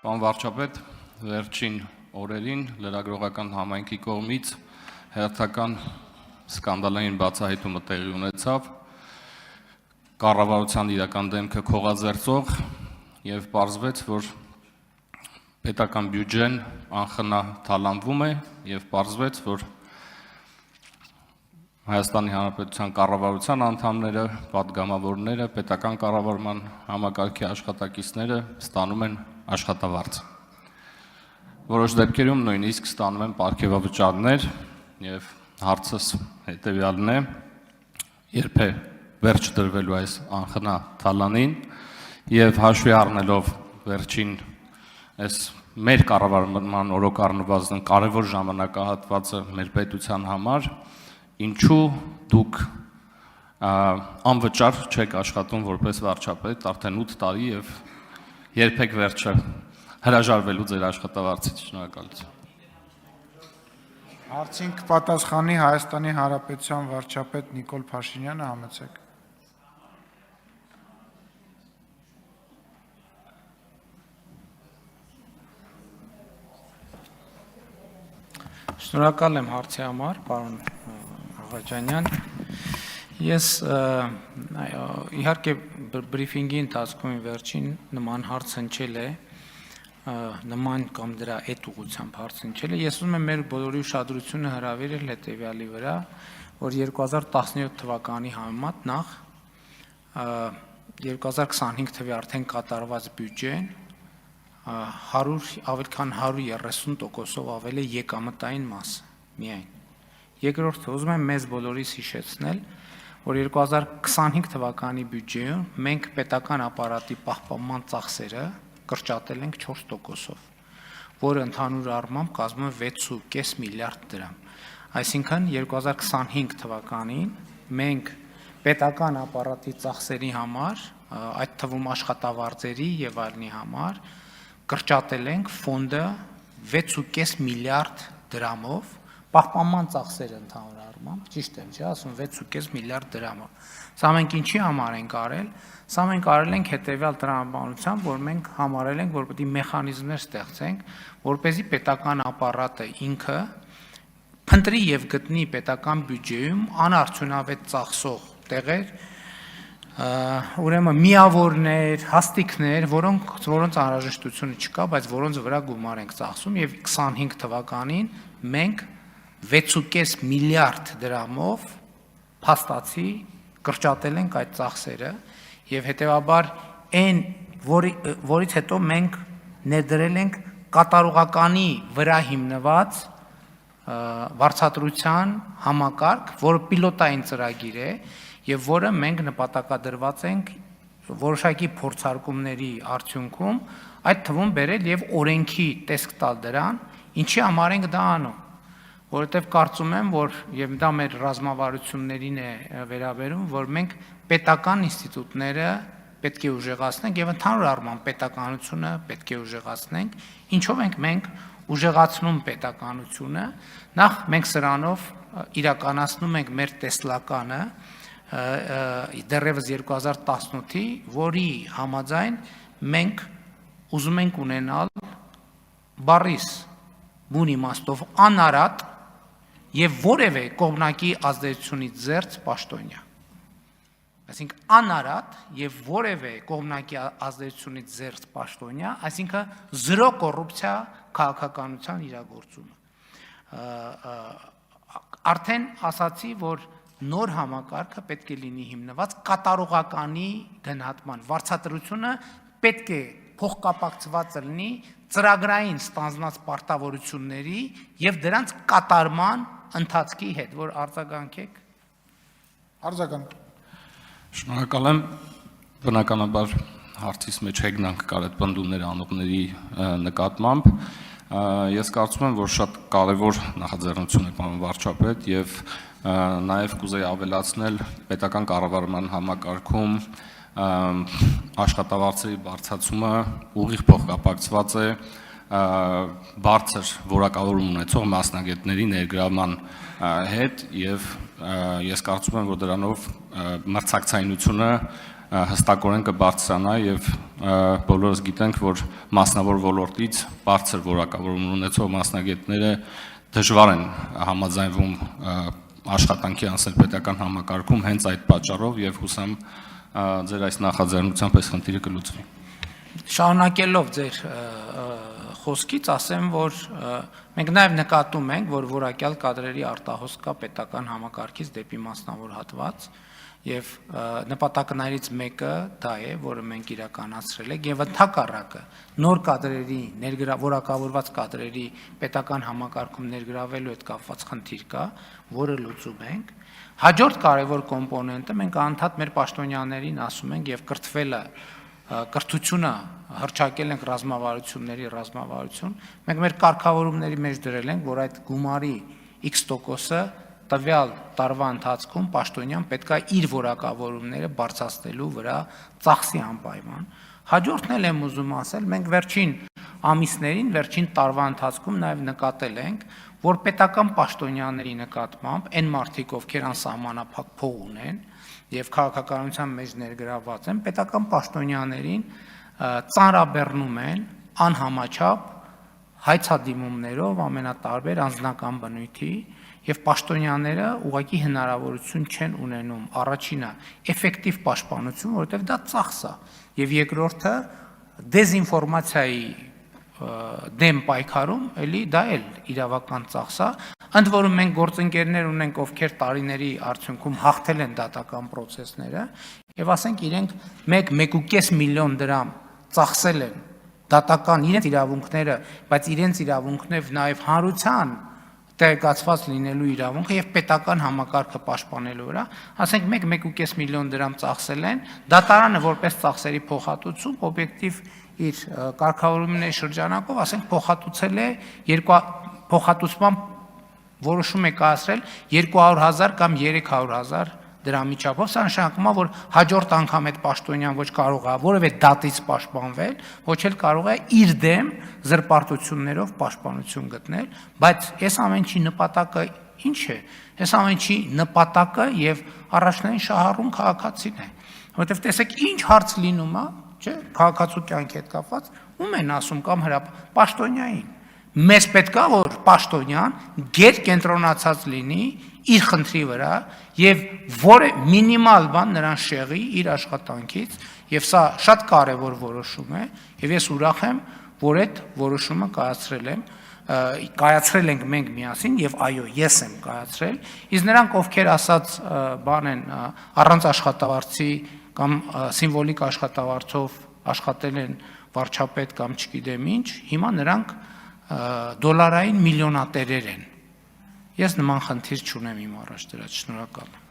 Պարոն վարչապետ, վերջին օրերին լրագրողական համայնքի կողմից հերթական սկանդալային բացահայտումը տեղի ունեցավ կառավարության իրական դեմքը քողաձեռնող եւ պարզվեց, որ պետական բյուջեն անխնա թալանվում է եւ պարզվեց, որ Հայաստանի Հանրապետության կառավարության անդամները, պատգամավորները, պետական կառավարման համակարգի աշխատակիցները ստանում են աշխատավարձ։ Որոշ դեպքերում նույնիսկ ստանում են պարգևավճարներ եւ հարցս հետեւյալն է. երբ է վերջ դրվելու այս անխնա թալանին եւ հաշվի առնելով վերջին այս մեր կառավարման օրոք առնվազն կարևոր ժամանակահատվածը մեր պետության համար, ինչու դուք անվճար չեք աշխատում որպես վարչապետ արդեն 8 տարի եւ երբեք վերջը հրաժարվելու ձեր աշխատավարձից։ Շնորհակալություն։ Հարցին կպատասխանի Հայաստանի Հանրապետության վարչապետ Նիկոլ Փաշինյանը, համեցեք։ Շնորհակալ եմ հարցի համար, պարոն Աղաջանյան։ Ես իհարկե բրիֆինգի ընթացքում վերջին նման հարց հնչել է, նման կամ դրա այդ ուղղությամբ հարց հնչել է։ Ես ուզում եմ մեր բոլորի ուշադրությունը հրավիրել հետևյալի վրա, որ 2017 թվականի համեմատ նախ 2025 թվականի արդեն կատարված բյուջեն ավելի քան 130%-ով ավել է եկամտային մասը միայն։ Երկրորդը ուզում եմ մեզ բոլորիս հիշեցնել, որ 2025 թվականի բյուջեում մենք պետական ապարատի պահպանման ծախսերը կրճատել ենք 4%-ով, որը ընդհանուր առմամբ կազմում է 6.5 միլիարդ դրամ։ Այսինքն 2025 թվականին մենք պետական ապարատի ծախսերի համար, այդ թվում աշխատավարձերի եւ այլնի համար կրճատել ենք ֆոնդը 6.5 միլիարդ դրամով, պահպանման ծախսերը ընդհանուր առմամբ, ճիշտ եմ, չէ՞, ասում 6.5 միլիարդ դրամով։ Սա մենք ինչի համար ենք արել։ Սա մենք արել ենք հետևյալ տրամաբանությամբ, որ մենք համարել ենք, որ պետք է մեխանիզմներ ստեղծենք, որպեսզի պետական ապարատը ինքը փնտրի եւ գտնի պետական բյուջեում անարդյունավետ ծախսող տեղեր, ուրեմն միավորներ, հաստիկներ, որոնց անհրաժեշտությունը չկա, բայց որոնց վրա գումար ենք ծախսում եւ 25 թվականին մենք 6.5 միլիարդ դրամով փաստացի կրճատել ենք այդ ծախսերը եւ հետեւաբար այն որից հետո մենք ներդրել ենք կատարողականի վրա հիմնված վարձատրության համակարգ, որը պիլոտային ծրագիր է եւ որը մենք նպատակադրված ենք որոշակի փորձարկումների արդյունքում այդ թվում բերել եւ օրենքի տեսք տալ դրան, ինչի համար ենք դա անում, որովհետեւ կարծում եմ, որ եւ դա մեր ռազմավարություններին է վերաբերում, որ մենք պետական ինստիտուտները պետք է ուժեղացնենք եւ ընդհանուր առմամբ պետականությունը պետք է ուժեղացնենք, ինչով ենք մենք ուժեղացնում պետականությունը, նախ մենք սրանով իրականացնում ենք մեր տեսլականը դեռևս 2018-ի, որի համաձայն մենք ուզում ենք ունենալ բառիս բուն իմաստով անարատ եւ որևէ կողմնակի ազդեցությունից զերծ պաշտոնյա։ Այսինքն անարատ եւ որևէ կողմնակի ազդեցությունից զերծ պաշտոնյա, այսինքն զրո կոռուպցիա քաղաքականության իրագործումը։ Արդեն ասացի, որ նոր համակարգը պետք է լինի հիմնված կատարողականի գնահատման, վարձատրությունը պետք է փոխկապակցված լինի ծրագրային ստանձնած պարտավորությունների եւ դրանց կատարման ընթացքի հետ, որ արձագանքեք։ Արձագանք։ Շնորհակալ եմ, բնականաբար հարցից մեջ հեգնանք կար այդ պնդումներ անողների նկատմամբ։ Ես կարծում եմ, որ շատ կարևոր նախաձեռնություն է պարոն վարչապետ եւ նաեւ կուզեի ավելացնել պետական կառավարման համակարգում աշխատավարձերի բարձրացումը ուղիղ փոխկապակցված է բարձր որակավորում ունեցող մասնագետների ներգրավման հետ եւ ես կարծում եմ, որ դրանով մրցակցայնությունը հստակորեն կբարձրանա եւ բոլորս գիտենք, որ մասնավոր ոլորտից բարձր որակավորում ունեցող մասնագետները դժվար են համաձայնվում աշխատանքի անցնել պետական համակարգում հենց այդ պատճառով եւ հուսամ ձեր այս նախաձեռնությամբ այս խնդիրը կլուծվի։ Շարունակելով ձեր խոսքից ասեմ, որ մենք նաև նկատում ենք, որ որակյալ կադրերի արտահոս կա պետական համակարգից դեպի մասնավոր հատված եւ նպատակներից մեկը դա է, որը մենք իրականացրել ենք եւ ընդհակառակը նոր կադրերի որակավորված կադրերի պետական համակարգում ներգրավելու հետ կապված խնդիր կա, որը լուծում ենք։ Հաջորդ կարևոր կոմպոնենտը մենք անդադ մեր պաշտոնյաներին ասում ենք եւ կրթությունը հռչակել ենք ռազմավարություն, մենք մեր կարգավորումների մեջ դրել ենք, որ այդ գումարի X% տվյալ տարվա ընթացքում պաշտոնյան պետք է իր որակավորումները բարձրացնելու վրա ծախսի անպայման։ Հաջորդն էլ եմ ուզում ասել, մենք վերջին ամիսներին, վերջին տարվա ընթացքում նաև նկատել ենք, որ պետական պաշտոնյաների նկատմամբ այն մարդիկ, ովքեր անսահմանափակ փող ունեն եւ քաղաքականության մեջ ներգրավված են, պետական պաշտոնյաներին ծանրաբեռնում են անհամաչափ հայցադիմումներով ամենատարբեր անձնական բնույթի եւ պաշտոնյաները ուղղակի հնարավորություն չեն ունենում առաջինը էֆեկտիվ պաշտպանություն, որովհետեւ դա ծախս է, եւ երկրորդը դեզինֆորմացիայի դեմ պայքարում, էլի դա էլ իրավական ծախս է, ընդ որում մենք գործընկերներ ունենք, ովքեր տարիների արդյունքում հաղթել են դատական process-ները եւ ասենք իրենք 1.5 միլիոն դրամ ծախսել են դատական իրենց իրավունքները, բայց իրենց իրավունքներով նաեւ հանրության տեղեկացված լինելու իրավունքը եւ պետական համակարգը պաշտպանելու վրա, ասենք 1.5 միլիոն դրամ ծախսել են, դատարանը որպես ծախսերի փոխհատուցում օբյեկտիվ իր կարգավորումների շրջանակով, ասենք փոխհատուցել է փոխհատուցման որոշում է կայացրել 200,000 կամ 300,000 դրամի չափով, սա նշանակում է, որ հաջորդ անգամ այդ պաշտոնյան ոչ կարող է որևէ դատից պաշտպանվել, ոչ էլ կարող է իր դեմ զրպարտություններով պաշտպանություն գտնել, բայց այս ամենի նպատակը ինչ է։ Այս ամենի նպատակը եւ առաջնային շահառուն քաղաքացին է, որովհետեւ տեսեք ինչ հարց լինում է, չէ՞, քաղաքացու կյանքի հետ կապված, ում են ասում կամ պաշտոնյային։ Մեզ պետք է որ պաշտոնյան գերկենտրոնացած լինի իր խնդրի վրա եւ որը մինիմալ բան նրան շեղի իր աշխատանքից եւ սա շատ կարեւոր որոշում է եւ ես ուրախ եմ, որ այդ որոշումը կայացրել ենք մենք միասին եւ այո, ես եմ կայացրել, իսկ նրանք ովքեր ասած բան են առանց աշխատավարձի կամ սիմվոլիկ աշխատավարձով աշխատել են վարչապետ կամ չգիտեմ ինչ, հիմա նրանք դոլարային միլիոնատերեր են։ Ես նման խնդիր չունեմ իմ առաջ դրած, շնորհակալ եմ։